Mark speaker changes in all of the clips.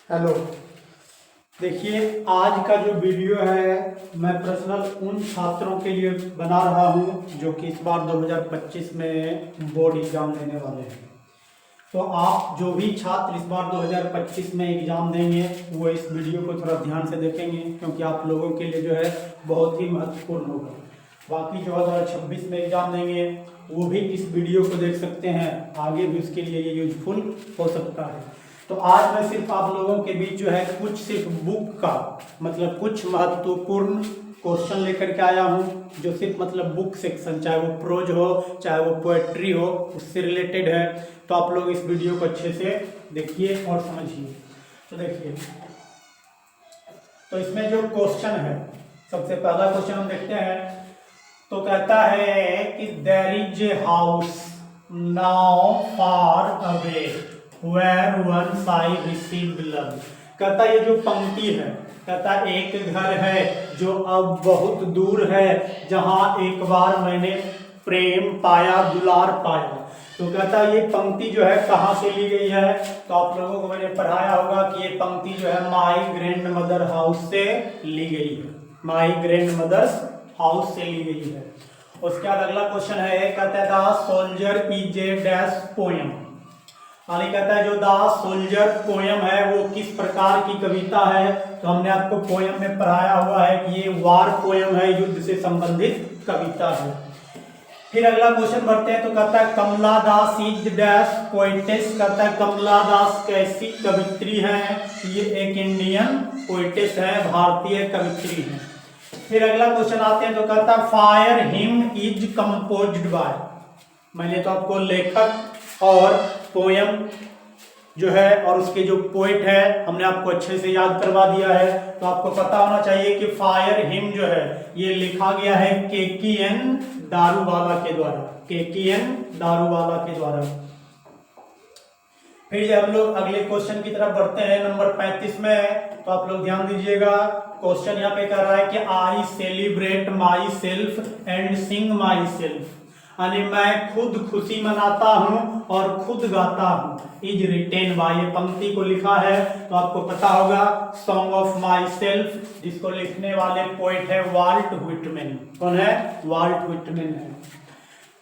Speaker 1: Hello. देखिए, आज का जो वीडियो है मैं पर्सनल उन छात्रों के लिए बना रहा हूं जो कि इस बार 2025 में बोर्ड एग्जाम देने वाले हैं। तो आप जो भी छात्र इस बार 2025 में एग्जाम देंगे वो इस वीडियो को थोड़ा ध्यान से देखेंगे, क्योंकि आप लोगों के लिए जो है बहुत ही महत्वपूर्ण होगा। बाकी जो 2026 में एग्जाम देंगे वो भी इस वीडियो को देख सकते हैं, आगे भी उसके लिए ये यूजफुल हो सकता है। तो आज मैं सिर्फ आप लोगों के बीच जो है कुछ सिर्फ बुक का मतलब कुछ महत्वपूर्ण क्वेश्चन लेकर के आया हूँ, जो सिर्फ मतलब बुक सेक्शन, चाहे वो प्रोज हो चाहे वो पोएट्री हो, उससे रिलेटेड है। तो आप लोग इस वीडियो को अच्छे से देखिए और समझिए। तो देखिए, तो इसमें जो क्वेश्चन है, सबसे पहला क्वेश्चन हम देखते हैं। तो कहता है कि there is a house now far away where once I received love. कहता ये जो पंक्ति है, कहता एक घर है जो अब बहुत दूर है, जहां एक बार मैंने प्रेम पाया, दुलार पाया। तो कहता ये पंक्ति जो है कहाँ से ली गई है? तो आप लोगों को मैंने पढ़ाया होगा कि ये पंक्ति जो है माई ग्रैंड मदर हाउस से ली गई है। माई ग्रैंड मदर्स हाउस से ली गई है। उसके बाद अगला क्वेश्चन है, कहता है the soldier is a dash poem. आगे कहता है जो द सोल्जर पोएम है वो किस प्रकार की कविता है? तो हमने आपको पोएम में पढ़ाया हुआ है कि ये वार पोएम है, युद्ध से संबंधित कविता है। फिर अगला क्वेश्चन बढ़ते हैं। तो कहता है कमला दास इज डैश पोएटेस। कहता है कमला दास कैसी कवित्री है? ये एक इंडियन पोएटेस है, भारतीय कवित्री है। फिर अगला क्वेश्चन आते हैं। तो कहता है fire him is composed bye. मैंने तो आपको लेखक और पोयम जो है और उसके जो पोएट है हमने आपको अच्छे से याद करवा दिया है। तो आपको पता होना चाहिए कि फायर हिम जो है ये लिखा गया है KKN दारूवाला के द्वारा। KKN दारूवाला के द्वारा। फिर जब हम लोग अगले क्वेश्चन की तरफ बढ़ते हैं, नंबर 35 में, तो आप लोग ध्यान दीजिएगा। क्वेश्चन यहाँ पे कह रहा है कि I celebrate my self and Singh my self, यानी मैं खुद खुशी मनाता हूं और खुद गाता हूं। इज रिटेन बाय, ये पंक्ति को लिखा है तो आपको पता होगा सॉन्ग ऑफ माई सेल्फ, जिसको लिखने वाले पोएट है वाल्ट व्हिटमैन। कौन है? वाल्ट व्हिटमैन है।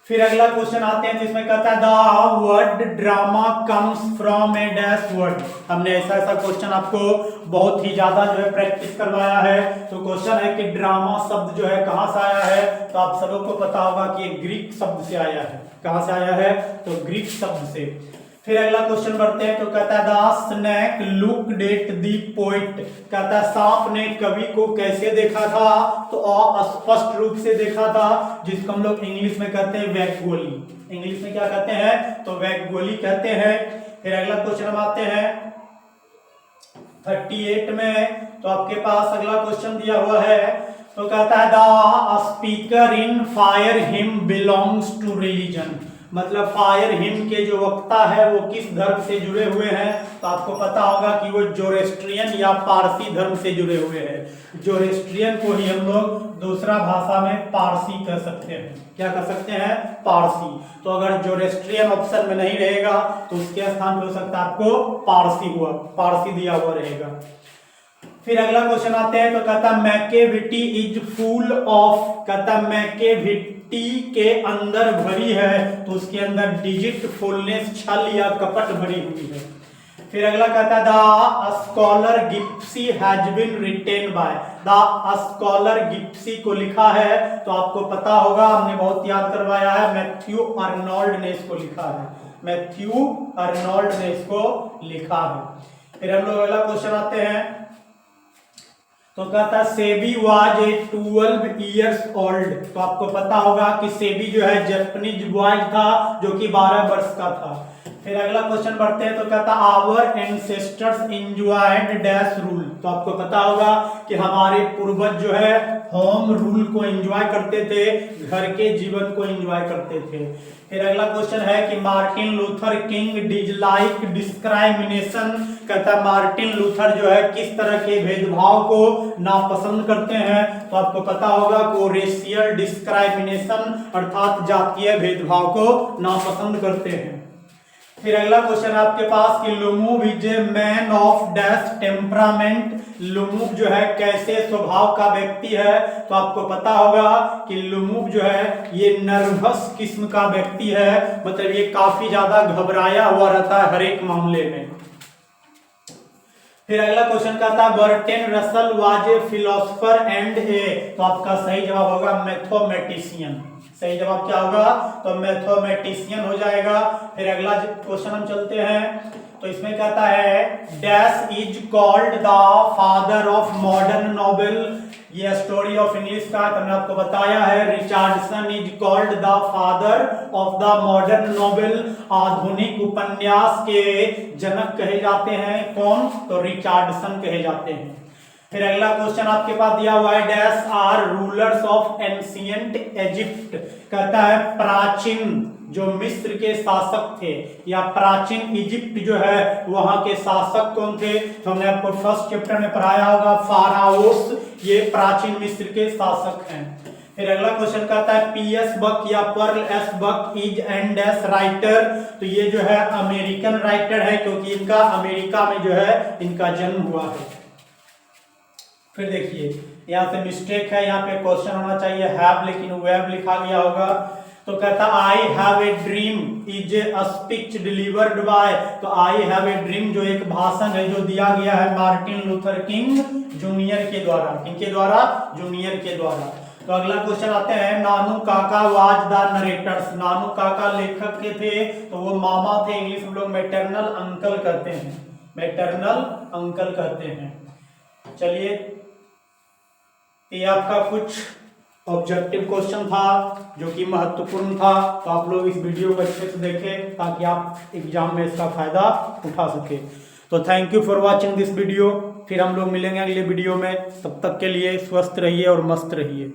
Speaker 1: फिर अगला क्वेश्चन आते हैं जिसमें कहता है the word drama comes from A dash word. हमने ऐसा क्वेश्चन आपको बहुत ही ज्यादा जो है प्रैक्टिस करवाया है। तो क्वेश्चन है कि ड्रामा शब्द जो है कहां से आया है? तो आप सबों को पता होगा कि ये ग्रीक शब्द से आया है। कहां से आया है? तो ग्रीक शब्द से। फिर अगला क्वेश्चन बढ़ते हैं। तो कहता है the snake looked at the poet. कहता है सांप ने कवि को कैसे देखा था? तो अस्पष्ट रूप से देखा था, जिसको हम लोग इंग्लिश में कहते हैं वैगोली। इंग्लिश में क्या कहते हैं? तो वैगोली कहते हैं। फिर अगला क्वेश्चन हम आते हैं 38 में। तो आपके पास अगला क्वेश्चन दिया हुआ है। तो कहता है the speaker in fire hymn belongs to religion. मतलब फायर हिम के जो वक्ता है वो किस धर्म से जुड़े हुए हैं? तो आपको पता होगा कि वो जोरेस्ट्रियन या पारसी धर्म से जुड़े हुए हैं। जोरेस्ट्रियन को ही हम लोग दूसरा भाषा में पारसी कह सकते हैं। क्या कह सकते हैं? पारसी। तो अगर जोरेस्ट्रियन ऑप्शन में नहीं रहेगा तो उसके स्थान पर हो सकता है आपको पारसी दिया हुआ रहेगा। फिर अगला क्वेश्चन आते हैं। तो कहता है मैकेविटी इज फुल ऑफ। कहता है मैकेविटी के अंदर भरी है, तो उसके अंदर डिजिट, फुलनेस, छल या कपट भरी हुई है। फिर अगला कहता है the scholar gipsy has been written by. The scholar gipsy को लिखा है तो आपको पता होगा, हमने बहुत याद करवाया है, मैथ्यू अर्नोल्ड ने इसको लिखा है। मैथ्यू अर्नोल्ड ने इसको लिखा है। फिर हम लोग अगला क्वेश्चन आते हैं। तो कहता है SEBI was a 12 years old. तो आपको पता होगा कि सेबी जो है जापानीज बॉय था जो कि 12 वर्ष का था। फिर अगला क्वेश्चन बढ़ते हैं। तो कहता our ancestors enjoyed dash rule. तो आपको पता होगा कि हमारे पूर्वज जो है होम रूल को एंजॉय करते थे, घर के जीवन को एंजॉय करते थे। फिर अगला क्वेश्चन है कि मार्टिन लूथर किंग डिसलाइक डिस्क्राइमिनेशन। कहता है मार्टिन लूथर जो है किस तरह के भेदभाव को नापसंद करते हैं? तो आपको पता होगा कि रेशियल डिस्क्राइमिनेशन अर्थात जातीय भेदभाव को नापसंद करते हैं। फिर अगला क्वेश्चन आपके पास कि लुमुब is a man of dash temperament. लुमुब जो है कैसे स्वभाव का व्यक्ति है, तो आपको पता होगा कि लुमुब जो है ये नर्वस किस्म का व्यक्ति है, मतलब ये काफी ज्यादा घबराया हुआ रहता है हर एक मामले में। फिर अगला क्वेश्चन कहता है Bertrand Russell was a philosopher and a, तो आपका सही जवाब होगा मैथमेटिशियन। सही जवाब क्या होगा, तो मैथमेटिशियन हो जाएगा। फिर अगला क्वेश्चन हम चलते हैं, तो इसमें कहता है dash is called the father of modern novel. ये स्टोरी ऑफ इंग्लिश का मैंने आपको बताया है, Richardson is called the father of the modern novel. आधुनिक उपन्यास के जनक कहे जाते हैं कौन, तो रिचर्डसन कहे जाते हैं। फिर अगला क्वेश्चन आपके पास दिया हुआ है dash are rulers of ancient Egypt. कहता है प्राचीन जो मिस्र के शासक थे या प्राचीन इजिप्ट जो है वहां के शासक कौन थे, तो हमने आपको फर्स्ट चैप्टर में पढ़ाया होगा फाराओस, ये प्राचीन मिस्र के शासक हैं। फिर अगला क्वेश्चन कहता है पीएस बक या Pearl S Buck is and S writer. तो ये जो है अमेरिकन राइटर है, क्योंकि इनका अमेरिका में जो है इनका जन्म हुआ है। फिर देखिए यहाँ से मिस्टेक है, यहाँ पे क्वेश्चन होना चाहिए हैव, लेकिन वेब लिखा गया होगा। तो कहता I have a dream is a speech delivered by. तो आई हैव ए ड्रीम जो एक भाषण है जो दिया गया है मार्टिन लूथर किंग जूनियर के द्वारा। किनके द्वारा, जूनियर के द्वारा। तो अगला क्वेश्चन आते हैं नानू काका वाज द नरेटर्स। नानू काका लेखक के थे, तो वो मामा थे, इंग्लिश में लोग मैटरनल अंकल कहते हैं, मैटरनल अंकल कहते हैं। चलिए ये आपका कुछ ऑब्जेक्टिव क्वेश्चन था जो कि महत्वपूर्ण था, तो आप लोग इस वीडियो को अच्छे से देखें ताकि आप एग्जाम में इसका फायदा उठा सके। तो thank you for watching this video. फिर हम लोग मिलेंगे अगले वीडियो में, तब तक के लिए स्वस्थ रहिए और मस्त रहिए।